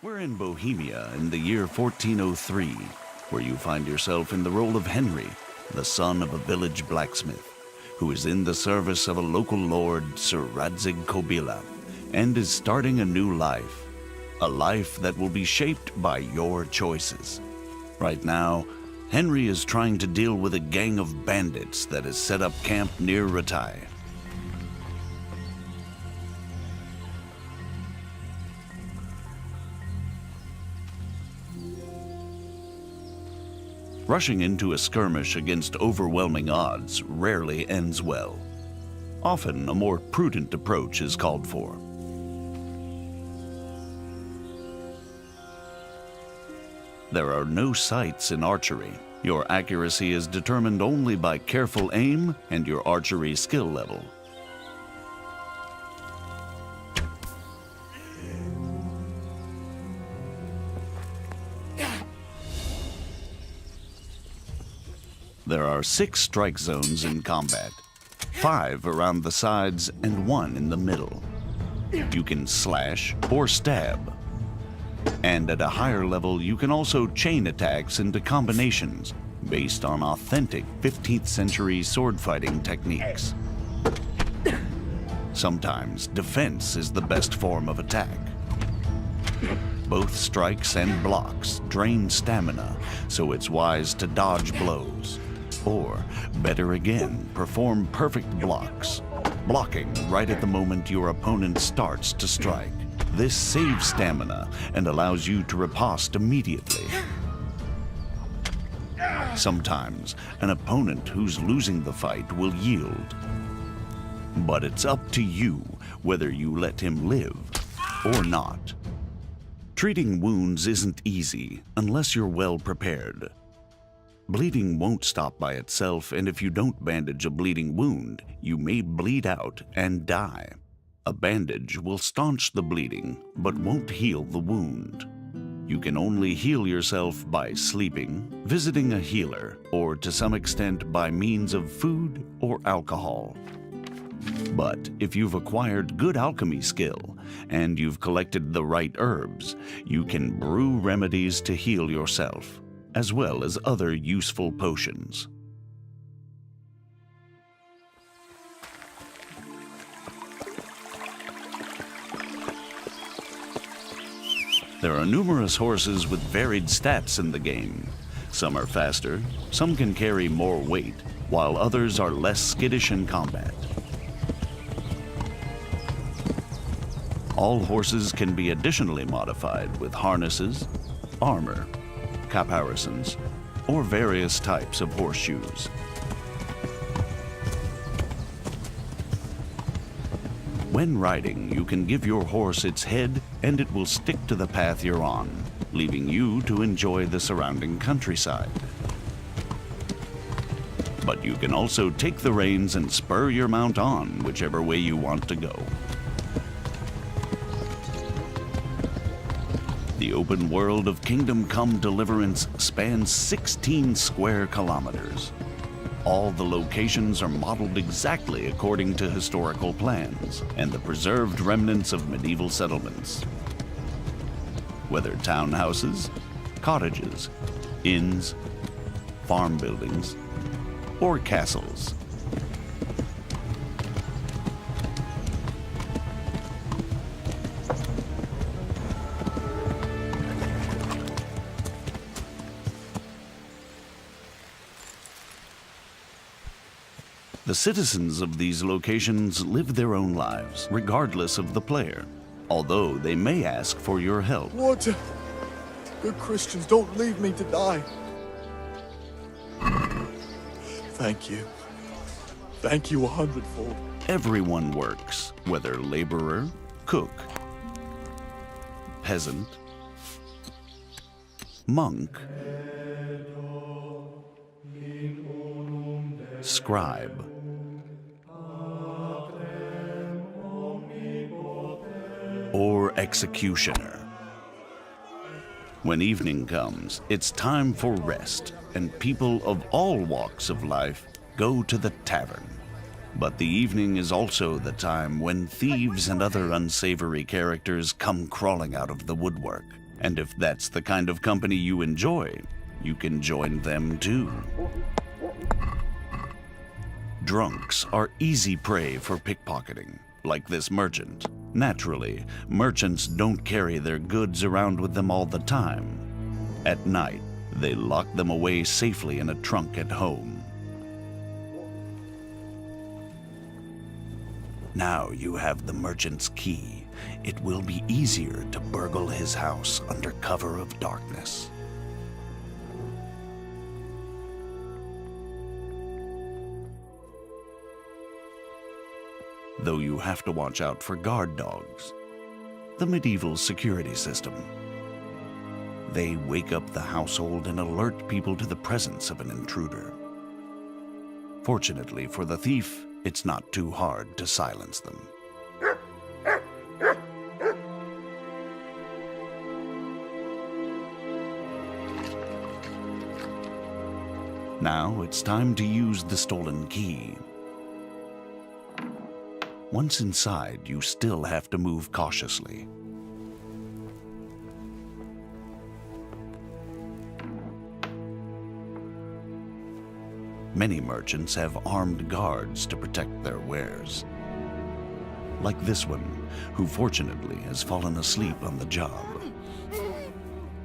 We're in Bohemia in the year 1403, where you find yourself in the role of Henry, the son of a village blacksmith, who is in the service of a local lord, Sir Radzig Kobyla, and is starting a new life. A life that will be shaped by your choices. Right now, Henry is trying to deal with a gang of bandits that has set up camp near Ratai. Rushing into a skirmish against overwhelming odds rarely ends well. Often, a more prudent approach is called for. There are no sights in archery. Your accuracy is determined only by careful aim and your archery skill level. There are 6 strike zones in combat, 5 around the sides and 1 in the middle. You can slash or stab. And at a higher level, you can also chain attacks into combinations based on authentic 15th century sword fighting techniques. Sometimes defense is the best form of attack. Both strikes and blocks drain stamina, so it's wise to dodge blows. Or, better again, perform perfect blocks, blocking right at the moment your opponent starts to strike. This saves stamina and allows you to riposte immediately. Sometimes, an opponent who's losing the fight will yield. But it's up to you whether you let him live or not. Treating wounds isn't easy unless you're well prepared. Bleeding won't stop by itself, and if you don't bandage a bleeding wound, you may bleed out and die. A bandage will staunch the bleeding, but won't heal the wound. You can only heal yourself by sleeping, visiting a healer, or to some extent by means of food or alcohol. But if you've acquired good alchemy skill, and you've collected the right herbs, you can brew remedies to heal yourself, as well as other useful potions. There are numerous horses with varied stats in the game. Some are faster, some can carry more weight, while others are less skittish in combat. All horses can be additionally modified with harnesses, armor, caparisons, or various types of horseshoes. When riding, you can give your horse its head and it will stick to the path you're on, leaving you to enjoy the surrounding countryside. But you can also take the reins and spur your mount on whichever way you want to go. The open world of Kingdom Come Deliverance spans 16 square kilometers. All the locations are modeled exactly according to historical plans and the preserved remnants of medieval settlements. Whether townhouses, cottages, inns, farm buildings, or castles. The citizens of these locations live their own lives, regardless of the player, although they may ask for your help. Water! Good Christians, don't leave me to die. Thank you. Thank you 100-fold. Everyone works, whether laborer, cook, peasant, monk, scribe, or executioner. When evening comes, it's time for rest, and people of all walks of life go to the tavern. But the evening is also the time when thieves and other unsavory characters come crawling out of the woodwork, And if that's the kind of company you enjoy, you can join them too. Drunks are easy prey for pickpocketing, like this merchant. Naturally, merchants don't carry their goods around with them all the time. At night, they lock them away safely in a trunk at home. Now you have the merchant's key. It will be easier to burgle his house under cover of darkness. Though you have to watch out for guard dogs, the medieval security system. They wake up the household and alert people to the presence of an intruder. Fortunately for the thief, it's not too hard to silence them. Now it's time to use the stolen key. Once inside, you still have to move cautiously. Many merchants have armed guards to protect their wares. Like this one, who fortunately has fallen asleep on the job.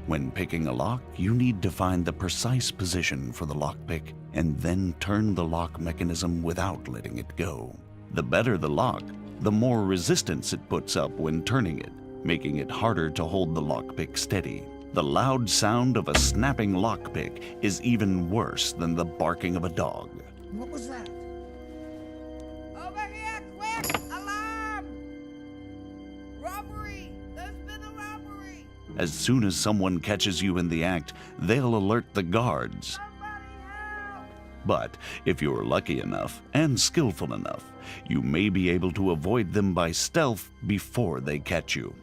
When picking a lock, you need to find the precise position for the lockpick and then turn the lock mechanism without letting it go. The better the lock, the more resistance it puts up when turning it, making it harder to hold the lockpick steady. The loud sound of a snapping lockpick is even worse than the barking of a dog. What was that? Over here, quick! Alarm! Robbery! There's been a robbery! As soon as someone catches you in the act, they'll alert the guards. Somebody help! But if you're lucky enough and skillful enough, you may be able to avoid them by stealth before they catch you.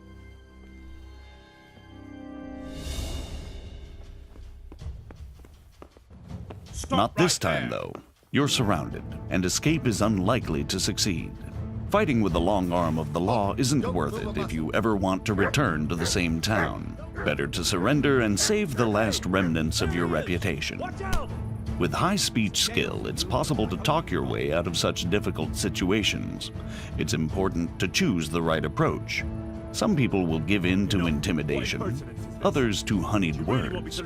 Not this time, though. You're surrounded, and escape is unlikely to succeed. Fighting with the long arm of the law isn't worth it if you ever want to return to the same town. Better to surrender and save the last remnants of your reputation. With high speech skill, it's possible to talk your way out of such difficult situations. It's important to choose the right approach. Some people will give in to intimidation, others to honeyed words.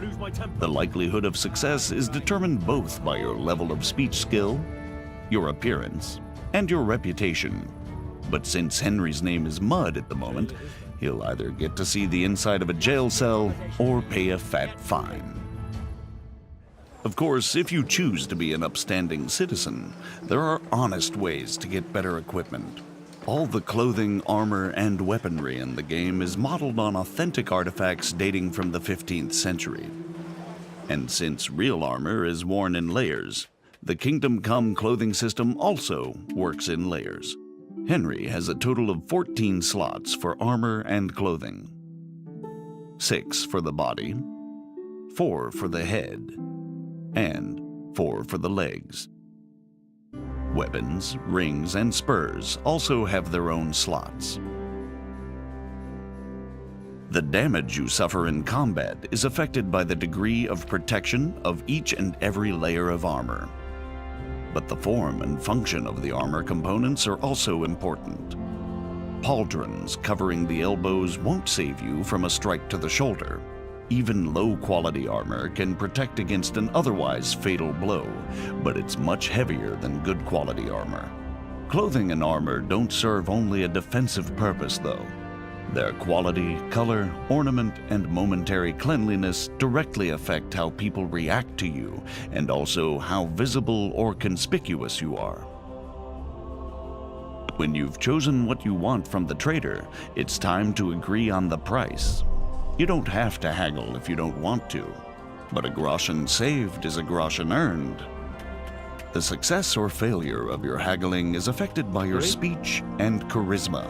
The likelihood of success is determined both by your level of speech skill, your appearance, and your reputation. But since Henry's name is Mud at the moment, he'll either get to see the inside of a jail cell or pay a fat fine. Of course, if you choose to be an upstanding citizen, there are honest ways to get better equipment. All the clothing, armor, and weaponry in the game is modeled on authentic artifacts dating from the 15th century. And since real armor is worn in layers, the Kingdom Come clothing system also works in layers. Henry has a total of 14 slots for armor and clothing. 6 for the body, 4 for the head, and 4 for the legs. Weapons, rings, and spurs also have their own slots. The damage you suffer in combat is affected by the degree of protection of each and every layer of armor. But the form and function of the armor components are also important. Pauldrons covering the elbows won't save you from a strike to the shoulder. Even low-quality armor can protect against an otherwise fatal blow, but it's much heavier than good-quality armor. Clothing and armor don't serve only a defensive purpose, though. Their quality, color, ornament, and momentary cleanliness directly affect how people react to you, and also how visible or conspicuous you are. When you've chosen what you want from the trader, it's time to agree on the price. You don't have to haggle if you don't want to, but a groschen saved is a groschen earned. The success or failure of your haggling is affected by your speech and charisma.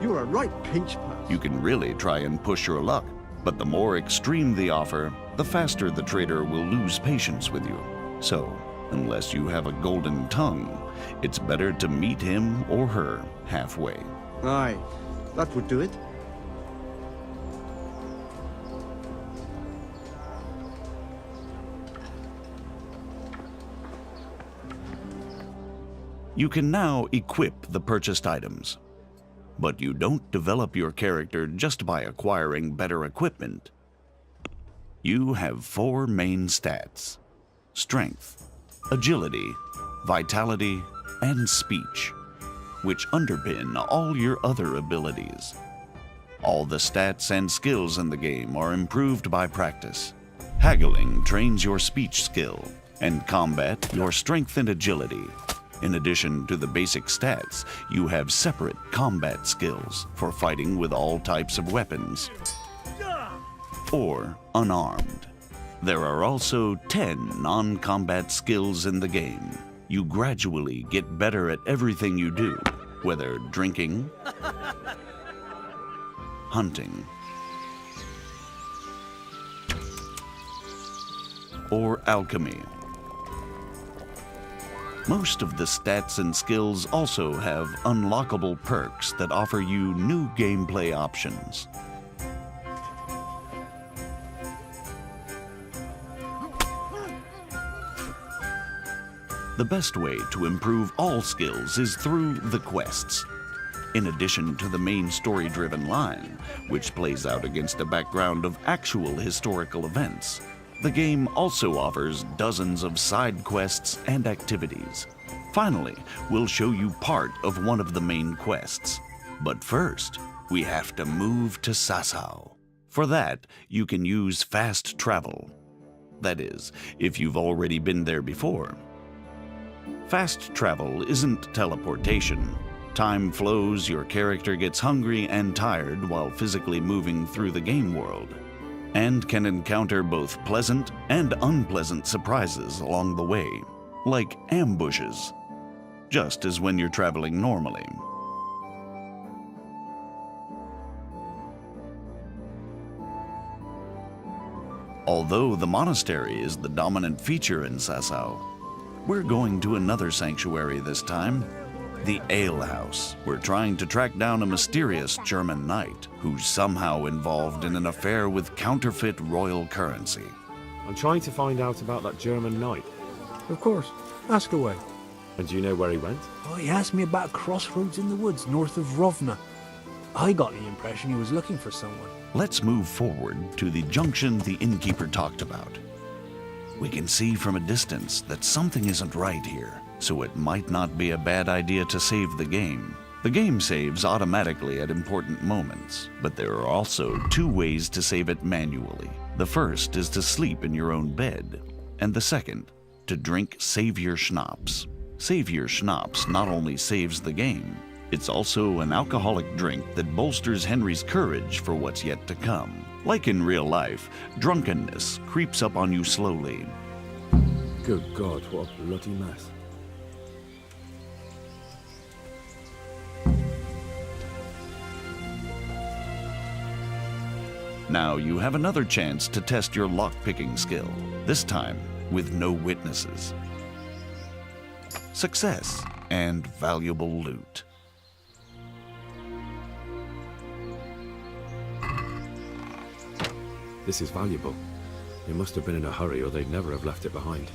You're a right pinch pass. You can really try and push your luck, but the more extreme the offer, the faster the trader will lose patience with you. So, unless you have a golden tongue, it's better to meet him or her halfway. Aye, that would do it. You can now equip the purchased items. But you don't develop your character just by acquiring better equipment. You have 4 main stats: strength, agility, vitality, and speech, which underpin all your other abilities. All the stats and skills in the game are improved by practice. Haggling trains your speech skill, and combat your strength and agility. In addition to the basic stats, you have separate combat skills for fighting with all types of weapons or unarmed. There are also 10 non-combat skills in the game. You gradually get better at everything you do, whether drinking, hunting, or alchemy. Most of the stats and skills also have unlockable perks that offer you new gameplay options. The best way to improve all skills is through the quests. In addition to the main story-driven line, which plays out against a background of actual historical events, the game also offers dozens of side quests and activities. Finally, we'll show you part of one of the main quests. But first, we have to move to Sasau. For that, you can use fast travel. That is, if you've already been there before. Fast travel isn't teleportation. Time flows, your character gets hungry and tired while physically moving through the game world, and can encounter both pleasant and unpleasant surprises along the way, like ambushes, just as when you're traveling normally. Although the monastery is the dominant feature in Sasau, we're going to another sanctuary this time, the Ale House. We're trying to track down a mysterious German knight who's somehow involved in an affair with counterfeit royal currency. I'm trying to find out about that German knight. Of course. Ask away. And do you know where he went? Oh, he asked me about a crossroads in the woods north of Rovna. I got the impression he was looking for someone. Let's move forward to the junction the innkeeper talked about. We can see from a distance that something isn't right here, so it might not be a bad idea to save the game. The game saves automatically at important moments, but there are also 2 ways to save it manually. The first is to sleep in your own bed, and the second, to drink Savior Schnapps. Savior Schnapps not only saves the game, it's also an alcoholic drink that bolsters Henry's courage for what's yet to come. Like in real life, drunkenness creeps up on you slowly. Good God, what a bloody mess. Now you have another chance to test your lockpicking skill, this time with no witnesses. Success and valuable loot. This is valuable. They must have been in a hurry or they'd never have left it behind.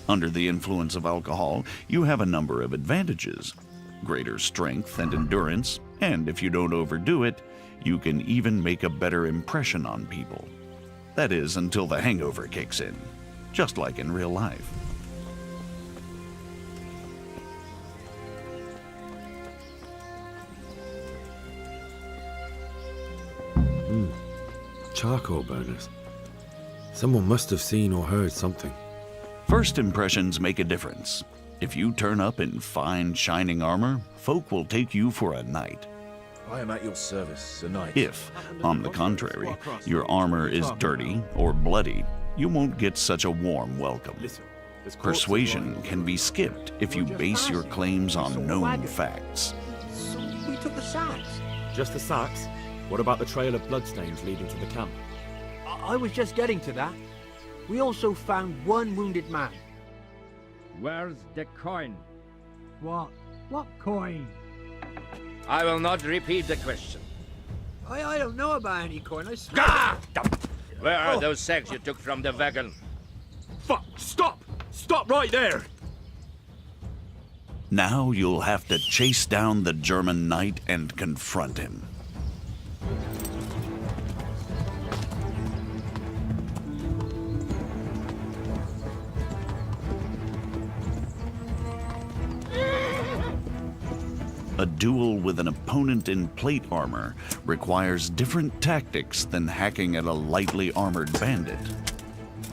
Under the influence of alcohol, you have a number of advantages. Greater strength and endurance, and if you don't overdo it, you can even make a better impression on people. That is, until the hangover kicks in, just like in real life. Charcoal burners. Someone must have seen or heard something. First impressions make a difference. If you turn up in fine, shining armor, folk will take you for a knight. I am at your service, Sir Knight. If, on the contrary, your armor is dirty or bloody, you won't get such a warm welcome. Persuasion can be skipped if you base your claims on known facts. So we took the sacks. Just the sacks? What about the trail of bloodstains leading to the camp? I was just getting to that. We also found 1 wounded man. Where's the coin? What? What coin? I will not repeat the question. I don't know about any coin, I swear. Ah! Where are those sacks you took from the wagon? Fuck! Stop! Stop right there! Now you'll have to chase down the German knight and confront him. A duel with an opponent in plate armor requires different tactics than hacking at a lightly armored bandit.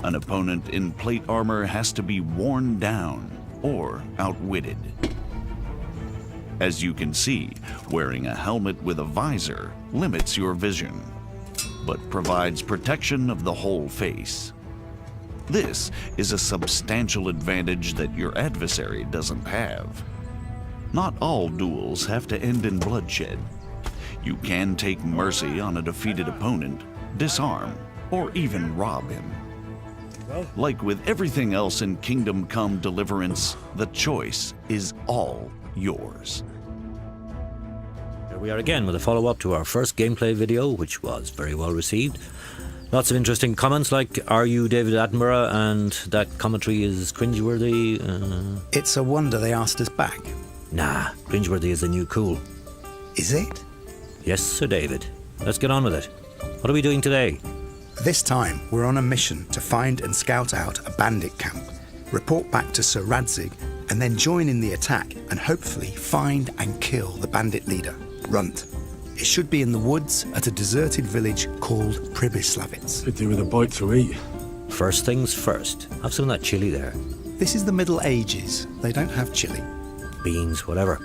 An opponent in plate armor has to be worn down or outwitted. As you can see, wearing a helmet with a visor limits your vision, but provides protection of the whole face. This is a substantial advantage that your adversary doesn't have. Not all duels have to end in bloodshed. You can take mercy on a defeated opponent, disarm, or even rob him. Like with everything else in Kingdom Come Deliverance, the choice is all yours. Here we are again with a follow-up to our first gameplay video, which was very well received. Lots of interesting comments like, "Are you David Attenborough?" and "That commentary is cringeworthy." It's a wonder they asked us back. Nah, cringeworthy is the new cool. Is it? Yes, Sir David. Let's get on with it. What are we doing today? This time, we're on a mission to find and scout out a bandit camp, report back to Sir Radzig, and then join in the attack and hopefully find and kill the bandit leader, Runt. It should be in the woods at a deserted village called Pribyslavitz. Could do with a bite to eat. First things first. Have some of that chili there. This is the Middle Ages. They don't have chili. Beans, whatever.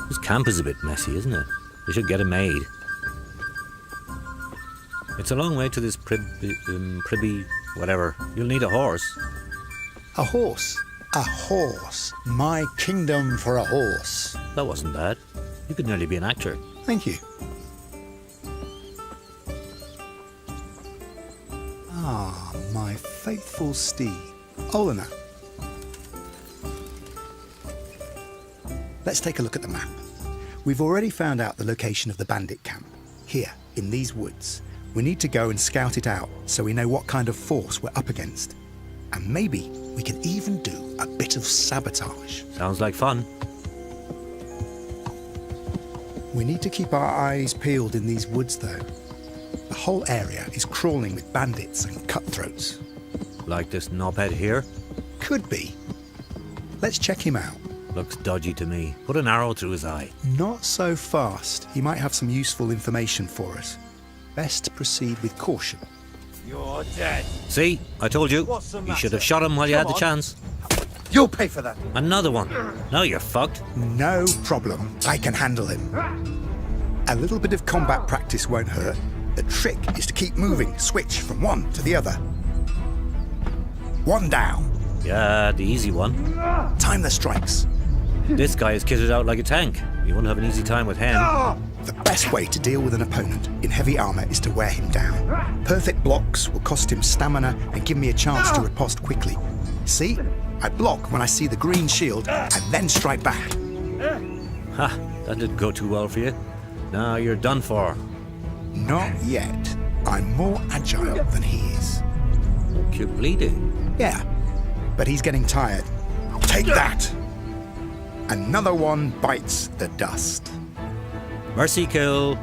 This camp is a bit messy, isn't it? We should get it made. It's a long way to this Pribby, whatever. You'll need a horse. A horse. A horse. My kingdom for a horse. That wasn't bad. You could nearly be an actor. Thank you. Ah, my faithful steed. Olena. Let's take a look at the map. We've already found out the location of the bandit camp. Here, in these woods. We need to go and scout it out so we know what kind of force we're up against. And maybe we can even do a bit of sabotage. Sounds like fun. We need to keep our eyes peeled in these woods, though. The whole area is crawling with bandits and cutthroats. Like this knobhead here? Could be. Let's check him out. Looks dodgy to me. Put an arrow through his eye. Not so fast. He might have some useful information for us. Best proceed with caution. You're dead. See? I told you. You should have shot him while you had the chance. You'll pay for that. Another one. Now you're fucked. No problem. I can handle him. A little bit of combat practice won't hurt. The trick is to keep moving, switch from one to the other. One down. Yeah, the easy one. Time the strikes. This guy is kitted out like a tank. You won't have an easy time with him. The best way to deal with an opponent in heavy armor is to wear him down. Perfect blocks will cost him stamina and give me a chance to riposte quickly. See? I block when I see the green shield and then strike back. Ha, that didn't go too well for you. Now you're done for. Not yet. I'm more agile than he is. Look, you're bleeding. Yeah, but he's getting tired. Take that! Another one bites the dust. Mercy kill.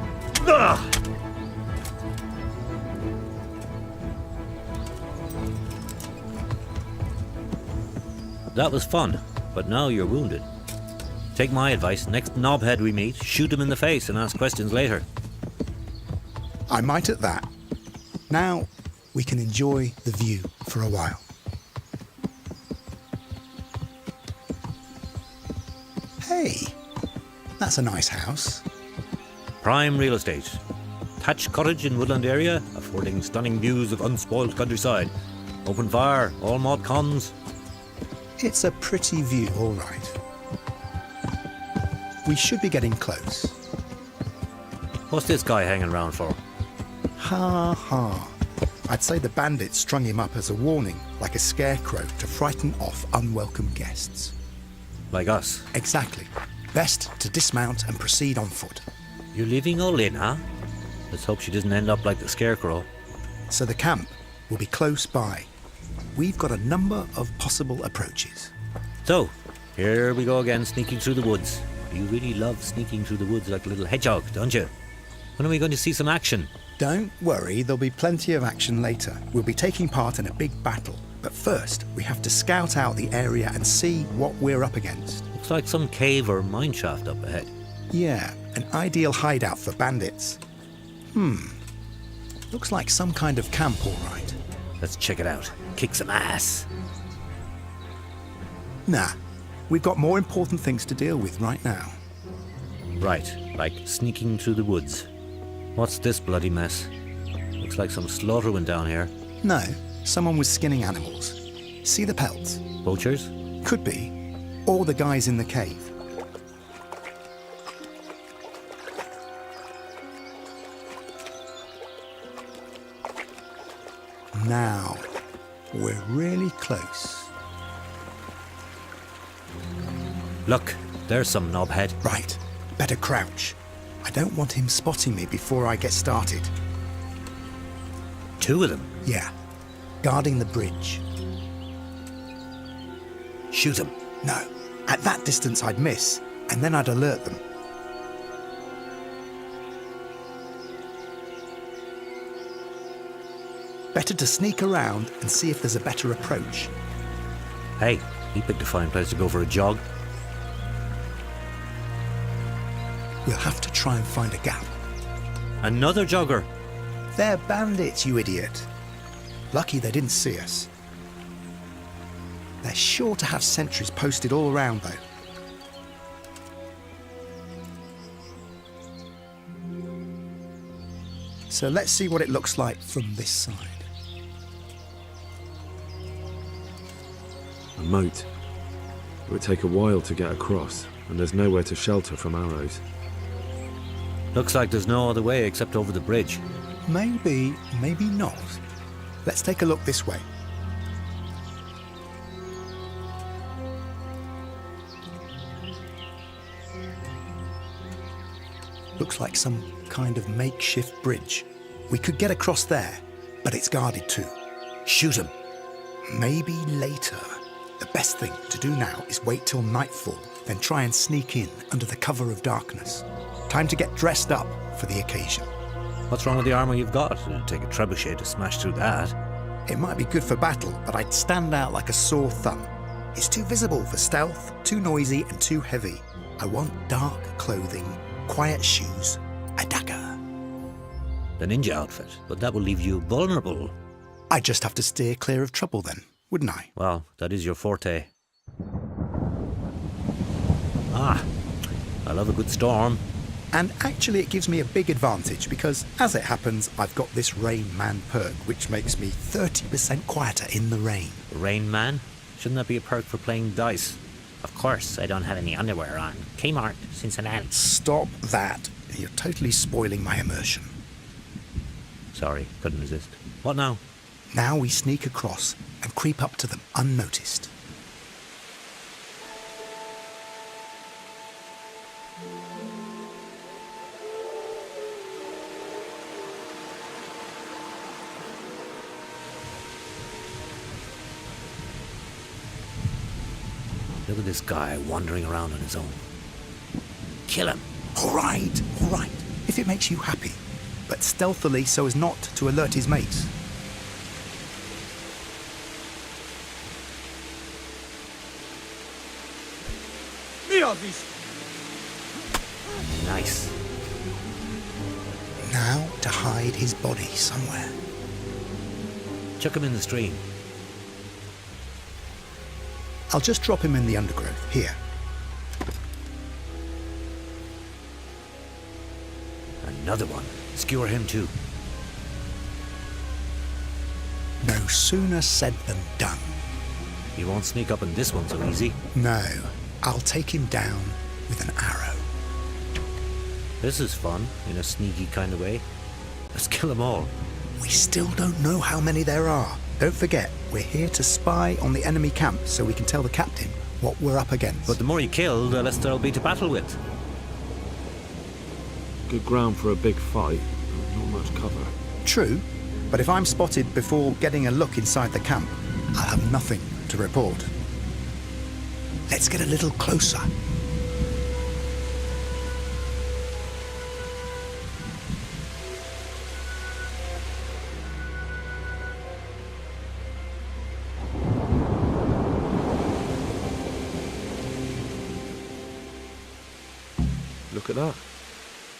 That was fun, but now you're wounded. Take my advice. Next knobhead we meet, shoot him in the face and ask questions later. I might at that. Now, we can enjoy the view for a while. Hey, that's a nice house. Prime real estate. Thatched cottage in woodland area, affording stunning views of unspoiled countryside. Open fire, all mod cons. It's a pretty view, all right. We should be getting close. What's this guy hanging around for? Ha ha. I'd say the bandits strung him up as a warning, like a scarecrow to frighten off unwelcome guests. Like us. Exactly. Best to dismount and proceed on foot. You're leaving Olena? Let's hope she doesn't end up like the scarecrow. So the camp will be close by. We've got a number of possible approaches. So, Here we go again, sneaking through the woods. You really love sneaking through the woods like a little hedgehog, don't you? When are we going to see some action? Don't worry, there'll be plenty of action later. We'll be taking part in a big battle. But first, we have to scout out the area and see what we're up against. Looks like some cave or mine shaft up ahead. Yeah, an ideal hideout for bandits. Looks like some kind of camp, all right. Let's check it out. Kick some ass. Nah, we've got more important things to deal with right now. Right, like sneaking through the woods. What's this bloody mess? Looks like some slaughter went down here. No, someone was skinning animals. See the pelts? Poachers? Could be. Or the guys in the cave. Now, we're really close. Look, there's some knobhead. Right, better crouch. I don't want him spotting me before I get started. 2 of them. Yeah, guarding the bridge. Shoot them. No, at that distance I'd miss, and then I'd alert them. Better to sneak around and see if there's a better approach. Hey, he picked a fine place to go for a jog. We'll have to try and find a gap. Another jogger. They're bandits, you idiot. Lucky they didn't see us. They're sure to have sentries posted all around, though. So let's see what it looks like from this side. A moat. It would take a while to get across, and there's nowhere to shelter from arrows. Looks like there's no other way except over the bridge. Maybe, maybe not. Let's take a look this way. Looks like some kind of makeshift bridge. We could get across there, but it's guarded too. Shoot him. Maybe later. The best thing to do now is wait till nightfall, then try and sneak in under the cover of darkness. Time to get dressed up for the occasion. What's wrong with the armor you've got? It'd take a trebuchet to smash through that. It might be good for battle, but I'd stand out like a sore thumb. It's too visible for stealth, too noisy and too heavy. I want dark clothing, quiet shoes, a dagger. The ninja outfit, but that will leave you vulnerable. I'd just have to steer clear of trouble then, wouldn't I? Well, that is your forte. Ah, I love a good storm. And actually it gives me a big advantage because, as it happens, I've got this Rain Man perk, which makes me 30% quieter in the rain. Rain Man? Shouldn't that be a perk for playing dice? Of course, I don't have any underwear on. Kmart, Cincinnati. Stop that. You're totally spoiling my immersion. Sorry, couldn't resist. What now? Now we sneak across and creep up to them unnoticed. Look at this guy wandering around on his own. Kill him. All right, if it makes you happy, but stealthily so as not to alert his mates. Nice. Now to hide his body somewhere. Chuck him in the stream. I'll just drop him in the undergrowth, here. Another one. Skewer him too. No sooner said than done. He won't sneak up on this one so easy. No, I'll take him down with an arrow. This is fun, in a sneaky kind of way. Let's kill them all. We still don't know how many there are. Don't forget, we're here to spy on the enemy camp so we can tell the captain what we're up against. But the more you kill, the less there'll be to battle with. Good ground for a big fight, but not much cover. True, but if I'm spotted before getting a look inside the camp, I'll have nothing to report. Let's get a little closer. Look at that.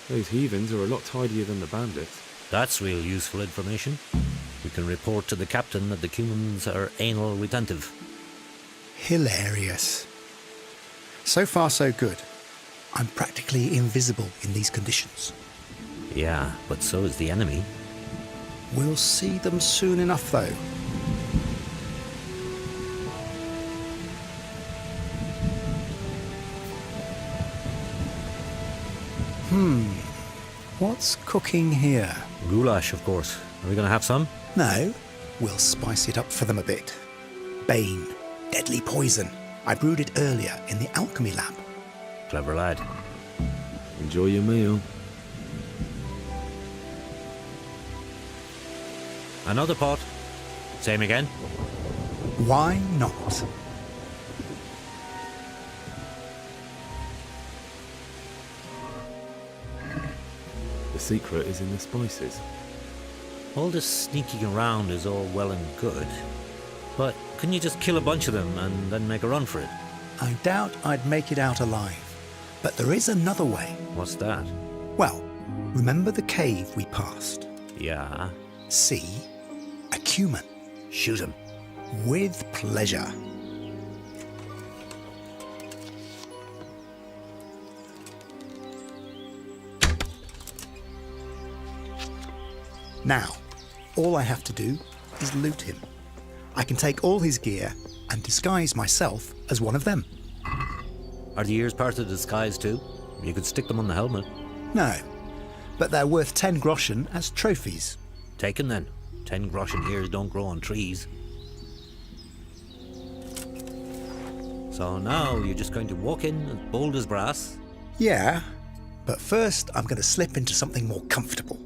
Those heathens are a lot tidier than the bandits. That's real useful information. We can report to the captain that the humans are anal retentive. Hilarious. So far, so good. I'm practically invisible in these conditions. Yeah, but so is the enemy. We'll see them soon enough, though. What's cooking here? Goulash, of course. Are we going to have some? No, we'll spice it up for them a bit. Bane, deadly poison. I brewed it earlier in the alchemy lab. Clever lad. Enjoy your meal. Another pot. Same again. Why not? The secret is in the spices. All this sneaking around is all well and good. But couldn't you just kill a bunch of them and then make a run for it? I doubt I'd make it out alive. But there is another way. What's that? Well, remember the cave we passed? Yeah. See? A cumin. Shoot him. With pleasure. Now, all I have to do is loot him. I can take all his gear and disguise myself as one of them. Are the ears part of the disguise too? You could stick them on the helmet. No, but they're worth 10 groschen as trophies. Taken then. 10 groschen ears don't grow on trees. So now you're just going to walk in as bold as brass. Yeah, but first I'm going to slip into something more comfortable.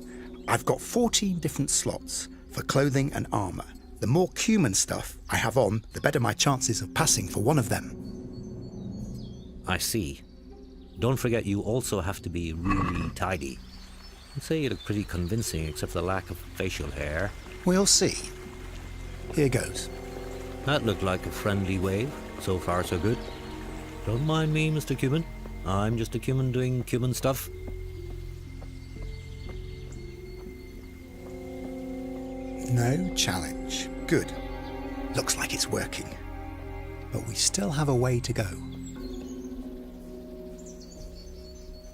I've got 14 different slots for clothing and armour. The more cumin stuff I have on, the better my chances of passing for one of them. I see. Don't forget you also have to be really tidy. I'd say you look pretty convincing except for the lack of facial hair. We'll see. Here goes. That looked like a friendly wave. So far so good. Don't mind me, Mr. Cumin. I'm just a cumin doing cumin stuff. No challenge. Good. Looks like it's working. But we still have a way to go.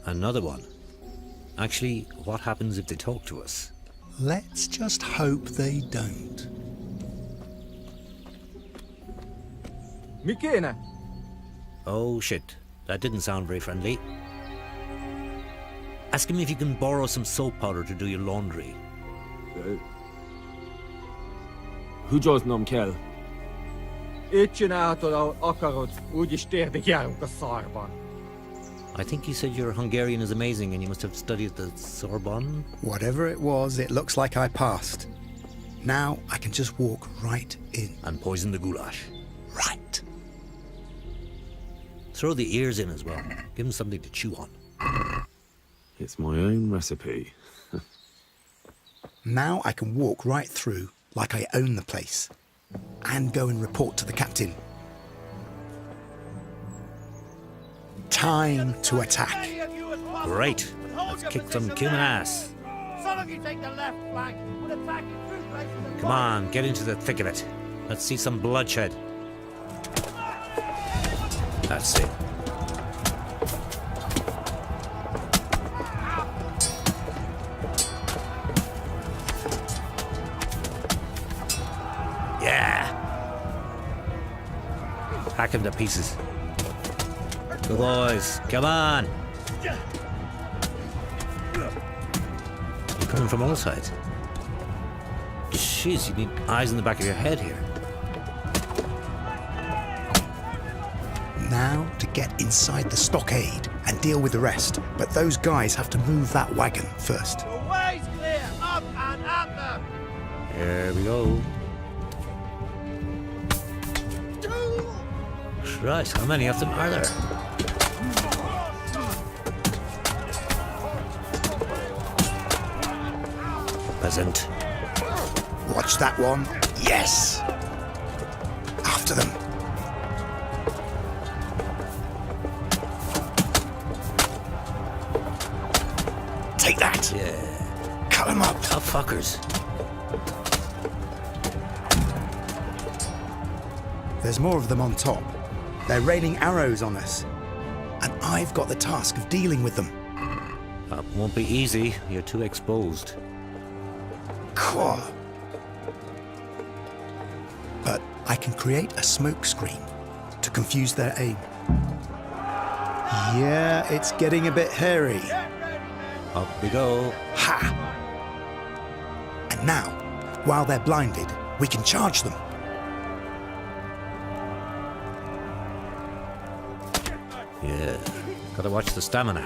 Another one. Actually, what happens if they talk to us? Let's just hope they don't. Mikena. Oh shit, that didn't sound very friendly. Ask him if you can borrow some soap powder to do your laundry. Húgyozz nom kell. Így csináltad, ahogy akarod, úgyis térdig járunk a szarban. I think you said your Hungarian is amazing and you must have studied at the Sorbonne? Whatever it was, it looks like I passed. Now I can just walk right in. And poison the goulash. Right. Throw the ears in as well. Give him something to chew on. It's my own recipe. Now I can walk right through like I own the place. And go and report to the captain. Time to attack. Great. Let's kick some cumin ass. Come on, get into the thick of it. Let's see some bloodshed. That's it. Yeah. Hack him to pieces. Good boys, come on. You're coming from all sides. Jeez, you need eyes in the back of your head here. Now to get inside the stockade and deal with the rest. But those guys have to move that wagon first. The way's clear! Up and at them! Here we go. Right, how many of them are there? Peasant. Watch that one. Yes! After them. Take that! Yeah. Cut them up! Tough fuckers. There's more of them on top. They're raining arrows on us. And I've got the task of dealing with them. That won't be easy. You're too exposed. Cool. But I can create a smoke screen to confuse their aim. Yeah, it's getting a bit hairy. Up we go. Ha! And now, while they're blinded, we can charge them. Yeah. Gotta watch the stamina.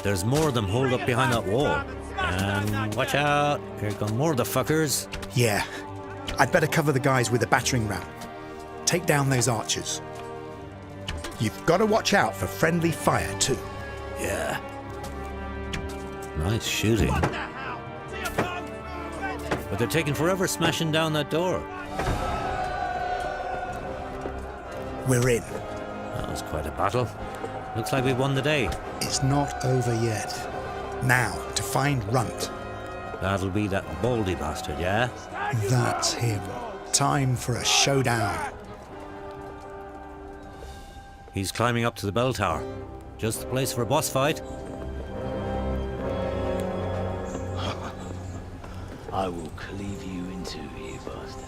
There's more of them holed up behind that wall. And watch out. Here come more of the fuckers. Yeah. I'd better cover the guys with a battering ram. Take down those archers. You've got to watch out for friendly fire, too. Yeah. Nice shooting. But they're taking forever smashing down that door. We're in. That was quite a battle. Looks like we won the day. It's not over yet. Now, to find Runt. That'll be that baldy bastard, yeah? That's him. Time for a showdown. He's climbing up to the bell tower. Just the place for a boss fight. I will cleave you in two, you bastard.